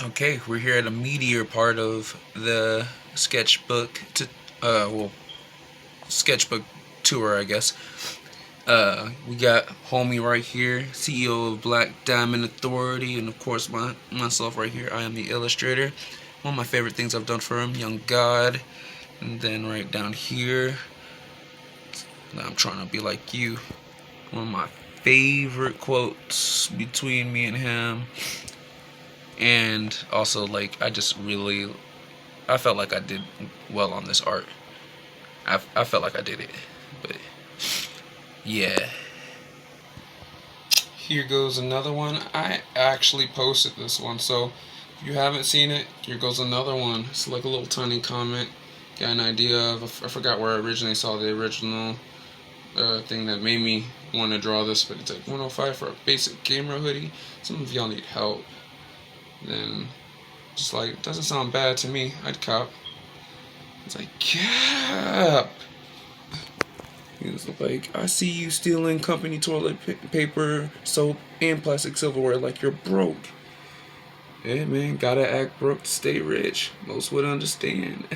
Okay, we're here at a meteor part of the sketchbook sketchbook tour, I guess. We got homie right here, CEO of Black Diamond Authority, and of course myself right here. I am the illustrator. One of my favorite things I've done for him, Young God. And then right down here, I'm trying to be like you. One of my favorite quotes between me and him. And also, like, I felt like I did well on this art. I felt like I did it. But yeah. Here goes another one. I actually posted this one, so if you haven't seen it, here goes another one. It's like a little tiny comment. Got an idea of, I forgot where I originally saw the original thing that made me want to draw this, but it's like 105 for a basic gamer hoodie. Some of y'all need help. Then, just like, it doesn't sound bad to me. I'd cop. It's like, Cap! He was like, I see you stealing company toilet paper, soap, and plastic silverware like you're broke. Hey man, gotta act broke to stay rich. Most would understand.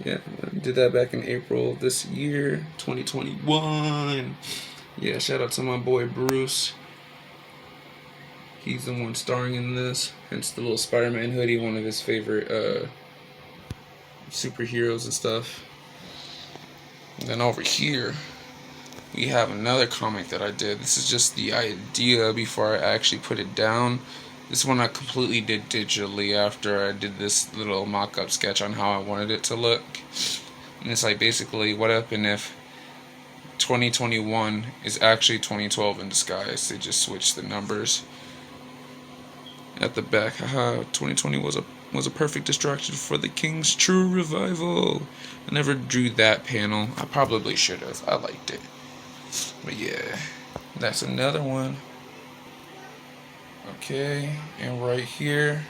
Yeah, I did that back in April of this year, 2021. Yeah, shout out to my boy Bruce. He's the one starring in this. Hence the little Spider-Man hoodie, one of his favorite superheroes and stuff. And then over here, we have another comic that I did. This is just the idea before I actually put it down. This one I completely did digitally after I did this little mock-up sketch on how I wanted it to look. And it's like, basically, what happened if 2021 is actually 2012 in disguise? They just switched the numbers. At the back, haha, 2020 was a perfect distraction for the King's true revival. I never drew that panel. I probably should have. I liked it. But yeah, that's another one. Okay, and right here,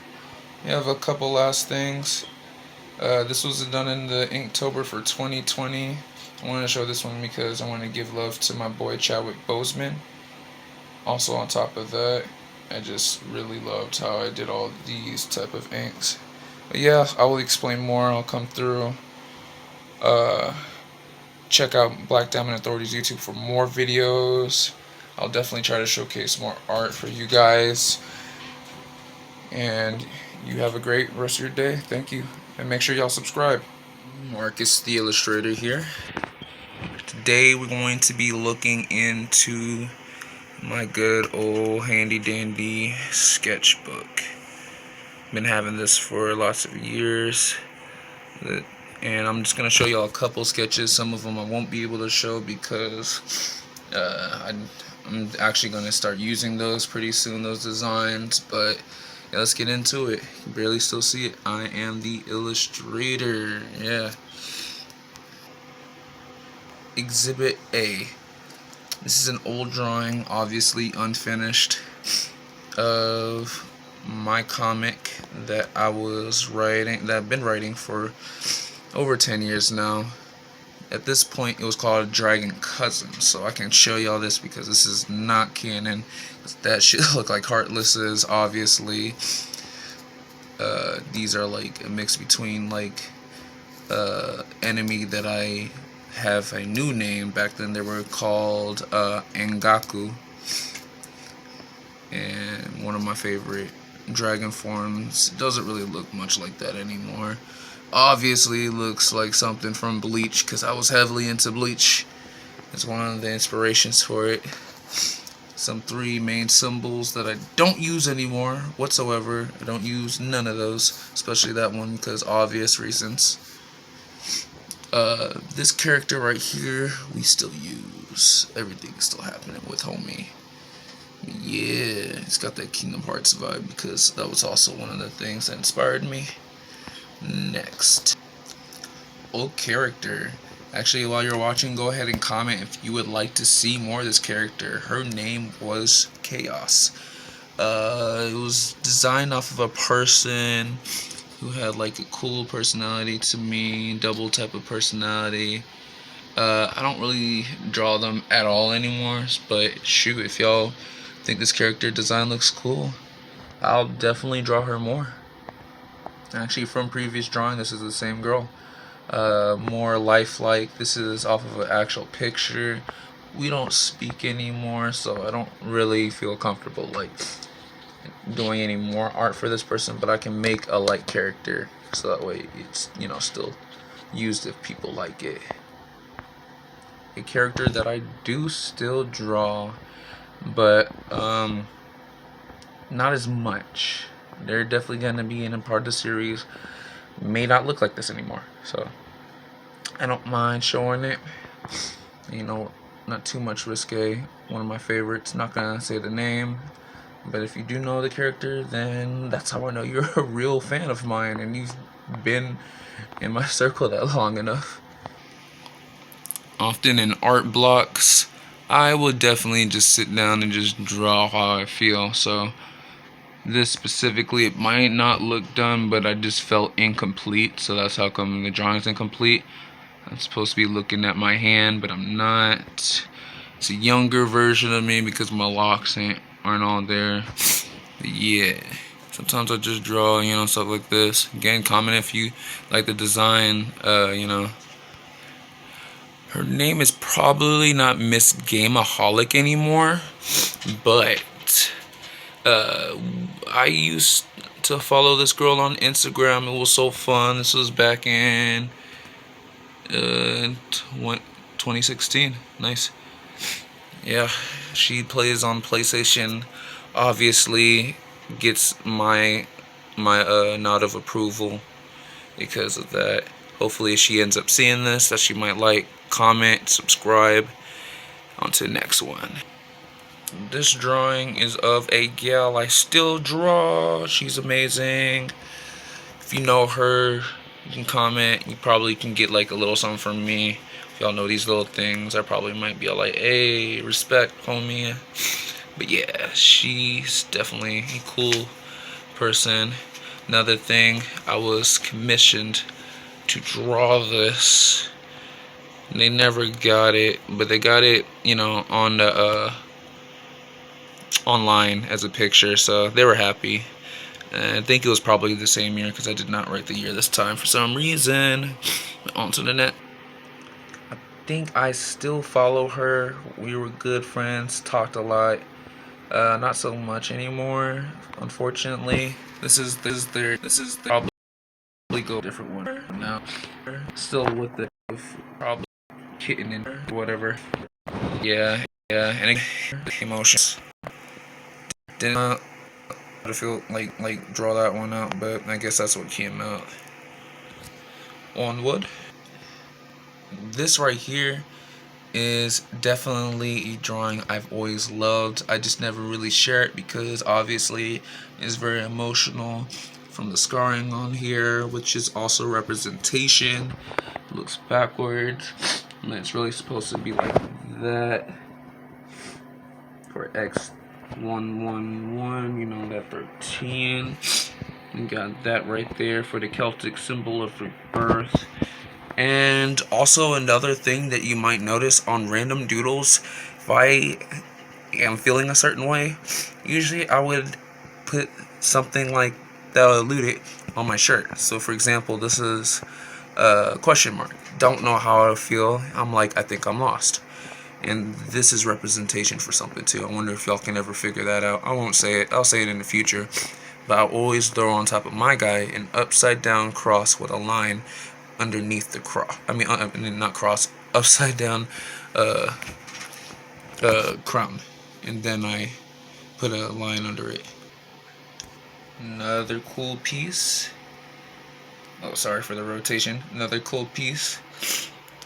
we have a couple last things. This was done in the Inktober for 2020. I wanted to show this one because I want to give love to my boy Chadwick Boseman. Also on top of that, I just really loved how I did all these type of inks. But yeah, I will explain more. I'll come through. Check out Black Diamond Authority's YouTube for more videos. I'll definitely try to showcase more art for you guys. And you have a great rest of your day. Thank you. And make sure y'all subscribe. Marcus the Illustrator here. Today we're going to be looking into my good old handy dandy sketchbook. Been having this for lots of years. And I'm just going to show y'all a couple sketches. Some of them I won't be able to show because I'm actually going to start using those pretty soon, those designs. But yeah, let's get into it. You can barely still see it. I am the illustrator. Yeah. Exhibit A. This is an old drawing, obviously unfinished, of my comic that I've been writing for over 10 years now. At this point, it was called Dragon Cousin, so I can show y'all this because this is not canon. That shit look like Heartlesses, obviously. These are like a mix between like enemy that I have a new name. Back then they were called Angaku, and one of my favorite dragon forms. Doesn't really look much like that anymore. Obviously it looks like something from Bleach because I was heavily into Bleach. It's one of the inspirations for it. Some three main symbols that I don't use anymore whatsoever. I don't use none of those, especially that one because obvious reasons. This character right here we still use. Everything's still happening with homie. Yeah, it's got that Kingdom Hearts vibe because that was also one of the things that inspired me. Next, old character. Actually, while you're watching, go ahead and comment if you would like to see more of this character. Her name was Chaos. It was designed off of a person who had like a cool personality to me, double type of personality. I don't really draw them at all anymore, but shoot, if y'all think this character design looks cool, I'll definitely draw her more. Actually, from previous drawing, this is the same girl. More lifelike. This is off of an actual picture. We don't speak anymore, so I don't really feel comfortable like doing any more art for this person, but I can make a like character so that way it's, you know, still used if people like it. A character that I do still draw, but not as much. They're definitely gonna be in a part of the series. May not look like this anymore, so I don't mind showing it. You know, not too much risque. One of my favorites. Not gonna say the name, but if you do know the character, then that's how I know you're a real fan of mine and you've been in my circle that long enough. Often in art blocks, I will definitely just sit down and just draw how I feel. So this specifically, it might not look done, but I just felt incomplete, so that's how come the drawing's incomplete. I'm supposed to be looking at my hand, but I'm not. It's a younger version of me because my locks aren't all there. But yeah, sometimes I just draw, you know, stuff like this. Again, comment if you like the design. You know, her name is probably not Miss Gameaholic anymore, but I used to follow this girl on Instagram. It was so fun. This was back in 2016. Nice. Yeah, she plays on PlayStation. Obviously gets my nod of approval because of that. Hopefully she ends up seeing this, that she might like, comment, subscribe. On to the next one. This drawing is of a gal I still draw. She's amazing. If you know her, you can comment. You probably can get like a little something from me. If y'all know these little things, I probably might be all like, hey, respect, homie. But yeah, she's definitely a cool person. Another thing, I was commissioned to draw this. They never got it, but they got it, you know, on the online as a picture, so they were happy. I think it was probably the same year because I did not write the year this time for some reason. On to the net. I think I still follow her. We were good friends, talked a lot. Not so much anymore, unfortunately. This is probably go different one now. Still with the probably kitten and whatever. Yeah, and emotions. Didn't I feel like draw that one out, but I guess that's what came out. Onward. This right here is definitely a drawing I've always loved. I just never really share it because obviously it's very emotional from the scarring on here, which is also representation. It looks backwards, and it's really supposed to be like that for X111, you know, that 13. You got that right there for the Celtic symbol of rebirth. And also another thing that you might notice on random doodles, if I am feeling a certain way, usually I would put something like that alluded on my shirt. So for example, this is a question mark. Don't know how I feel. I'm like, I think I'm lost. And this is representation for something too. I wonder if y'all can ever figure that out. I won't say it. I'll say it in the future. But I'll always throw on top of my guy an upside down cross with a line underneath the cross. I mean, not cross, upside down crown. And then I put a line under it. Another cool piece. Oh, sorry for the rotation. Another cool piece.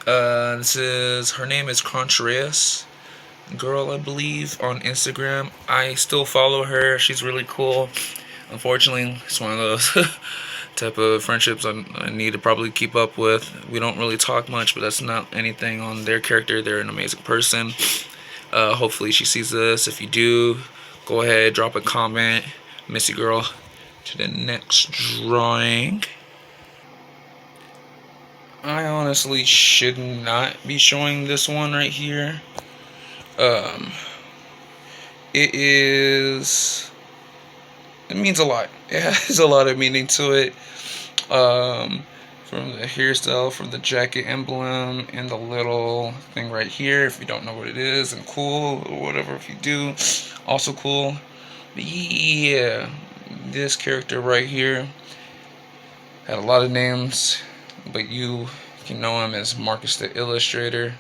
This is, her name is Contreras girl, I believe, on Instagram. I still follow her. She's really cool. Unfortunately, it's one of those type of friendships I need to probably keep up with. We don't really talk much, but that's not anything on their character. They're an amazing person. Hopefully she sees this. If you do, go ahead, drop a comment. Miss you, girl. To the next drawing. I honestly should not be showing this one right here. It is it means a lot. It has a lot of meaning to it. From the hairstyle, from the jacket emblem, and the little thing right here. If you don't know what it is, and cool, or whatever. If you do, also cool. But yeah, this character right here had a lot of names, but you can know him as Marcus the Illustrator.